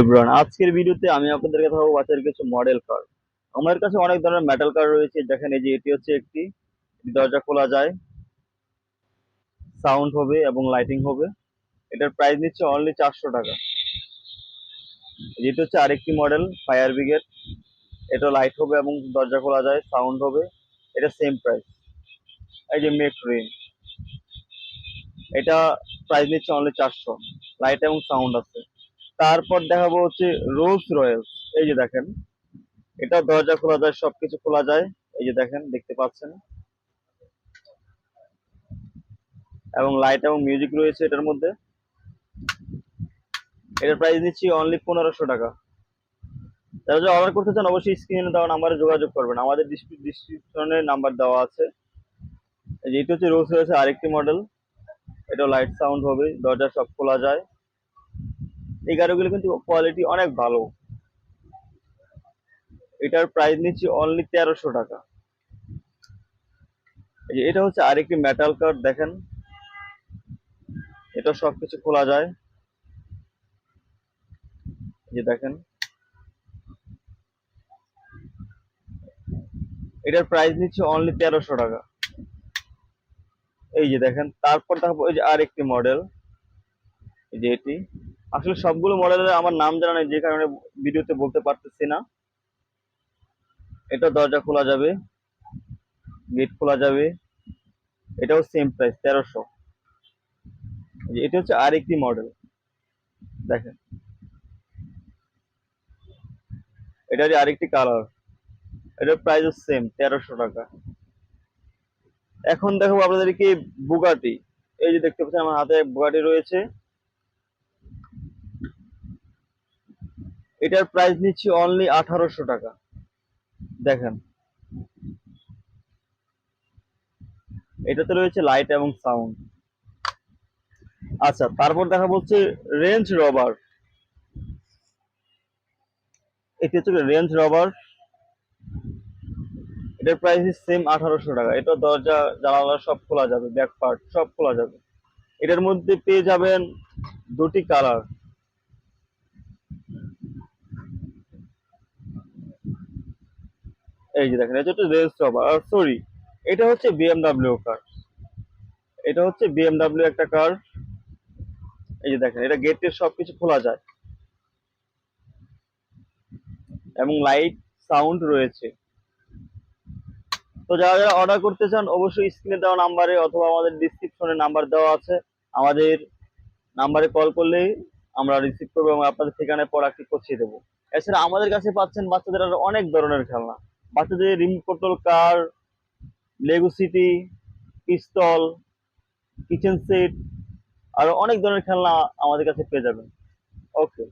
Everyone, আজকের ভিডিওতে আমি আপনাদের কথা বলবো বাচ্চাদের কিছু মডেল কার। আমার কাছে অনেক ধরনের মেটাল কার রয়েছে। দেখেন, এই যে এটি হচ্ছে একটি, দরজা খোলা যায়, সাউন্ড হবে এবং লাইটিং হবে। এটার প্রাইস নিচ্ছে অনলি 400 টাকা। যেটি হচ্ছে আরেকটি মডেল ফায়ার ব্রিগেড। এটা লাইট হবে এবং দরজা খোলা যায়, সাউন্ড হবে। এটা সেম প্রাইস। এই যে মেট্রিন, এটা প্রাইস নিচ্ছে অনলি 400, লাইট এবং সাউন্ড আছে। তারপর দেখাবো হচ্ছে রোলস রয়েলস। এই যে দেখেন, এটা দরজা খোলা যায়, সবকিছু খোলা যায়। এই যে দেখেন, দেখতে পাচ্ছেন, এবং লাইট এবং মিউজিক রয়েছে এটার মধ্যে। এটার প্রাইস নিচ্ছি অনলি 1500 টাকা। যারা যারা অর্ডার করতে চান অবশ্যই স্ক্রিনে দেওয়া নাম্বারে যোগাযোগ করবেন, আমাদের ডিসক্রিপশনে নাম্বার দেওয়া আছে। যেটি হচ্ছে রোলস রয়েছে আরেকটি মডেল। এটা লাইট সাউন্ড হবে, দরজা সব খোলা যায়। এই গাড়িগুলো কিন্তু কোয়ালিটি অনেক ভালো। এটার প্রাইস নিচ্ছি অনলি 1300 টাকা। এটা হচ্ছে আরেকটি মেটাল কার। দেখেন, এটা সবকিছু খোলা যায়। যে দেখেন, এটার প্রাইস নিচ্ছে অনলি 1300 টাকা। এই যে দেখেন, তারপর দেখাবো এই যে আরেকটি মডেল। এই যে এটি, আসলে সবগুলো মডেলের আমার নাম জানা নেই, যে কারণে ভিডিওতে বলতে পারতেছি না। এটা দরজা খোলা যাবে, গেট খোলা যাবে। এটাও সেম প্রাইস 1300। এটা হচ্ছে আরেকটি মডেল। দেখেন, এটা হচ্ছে আরেকটি কালার। এটার প্রাইস সেম 1300 টাকা। এখন দেখো আপনাদেরকে বুগাটি। এই যে দেখতে পাচ্ছেন আমার হাতে বুগাটি রয়েছে। এটার প্রাইস নিচ্ছি অনলি 1800 টাকা। দেখেন, এটাতে রয়েছে লাইট এবং সাউন্ড। আচ্ছা, তারপর দেখা বলছে রেঞ্জ রভার। এটি হচ্ছে রেঞ্জ রভার। এটার প্রাইস সেম 1800 টাকা। এটা দরজা জানালা সব খোলা যাবে, ব্যাক পার্ট সব খোলা যাবে। এটার মধ্যে পেয়ে যাবেন দুটি কালার। এই যে দেখেন, এটা হচ্ছে রেঞ্জ রভার, সরি, এটা হচ্ছে বিএমডাব্লিউ কার। এটা হচ্ছে বিএমডাব্লিউ একটা কার। এই যে দেখেন, এটা গেটের সবকিছু খোলা যায় এবং লাইট সাউন্ড রয়েছে। তো যারা যারা অর্ডার করতে চান অবশ্যই স্ক্রিনে দেওয়া নাম্বারে অথবা আমাদের ডিসক্রিপশনে নাম্বার দেওয়া আছে, আমাদের নাম্বারে কল করলেই আমরা রিসিভ করবো এবং আপনাদের ঠিকানায় প্রোডাক্টটি পৌঁছে দেবো। এছাড়া আমাদের কাছে পাচ্ছেন বাচ্চাদের আরো অনেক ধরনের খেলনা। বাচ্চাদের remote control car, Lego city, পিস্তল, কিচেন সেট, আরো অনেক ধরনের খেলনা আমাদের কাছে পেয়ে যাবেন। ওকে।